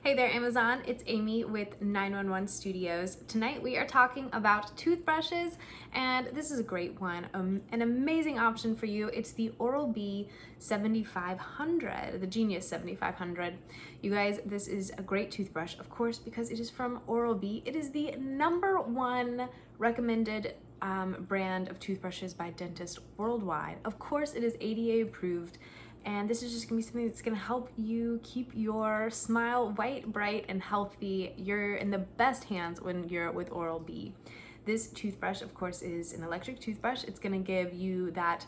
Hey there, Amazon. It's Amy with 911 Studios. Tonight we are talking about toothbrushes, and this is a great one, an amazing option for you. It's the Oral-B 7500, the Genius 7500. You guys, this is a great toothbrush, of course, because it is from Oral-B. It is the #1 recommended brand of toothbrushes by dentists worldwide. Of course, it is ADA approved. And this is just gonna be something that's gonna help you keep your smile white, bright, and healthy. You're in the best hands when you're with Oral-B. This toothbrush, of course, is an electric toothbrush. It's gonna give you that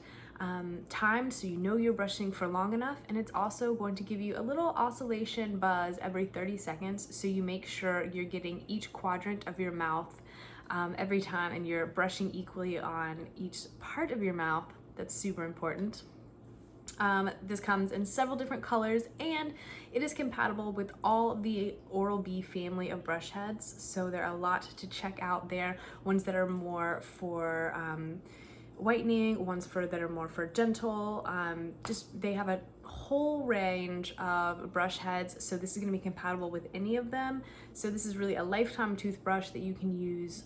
time so you know you're brushing for long enough, and it's also going to give you a little oscillation buzz every 30 seconds so you make sure you're getting each quadrant of your mouth every time and you're brushing equally on each part of your mouth. That's super important. This comes in several different colors, and it is compatible with all the Oral-B family of brush heads, so there are a lot to check out there. Ones that are more for whitening, ones that are more for gentle. They have a whole range of brush heads, so this is going to be compatible with any of them. So this is really a lifetime toothbrush that you can use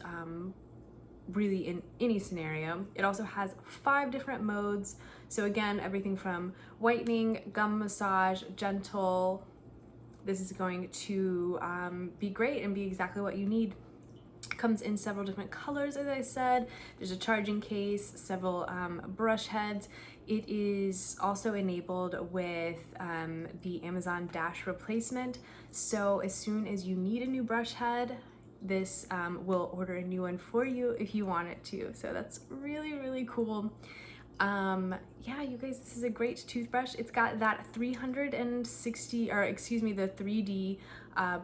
really in any scenario. It also has 5 different modes. So again, everything from whitening, gum massage, gentle. This is going to be great and be exactly what you need. Comes in several different colors, as I said. There's a charging case, several brush heads. It is also enabled with the Amazon Dash replacement. So as soon as you need a new brush head, this will order a new one for you if you want it to. So that's really, really cool. Yeah, you guys, this is a great toothbrush. It's got that 3D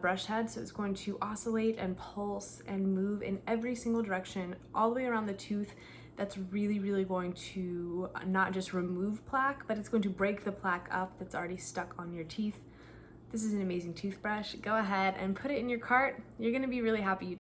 brush head, so it's going to oscillate and pulse and move in every single direction all the way around the tooth. That's really, really going to not just remove plaque, but it's going to break the plaque up that's already stuck on your teeth. This is an amazing toothbrush. Go ahead and put it in your cart. You're gonna be really happy you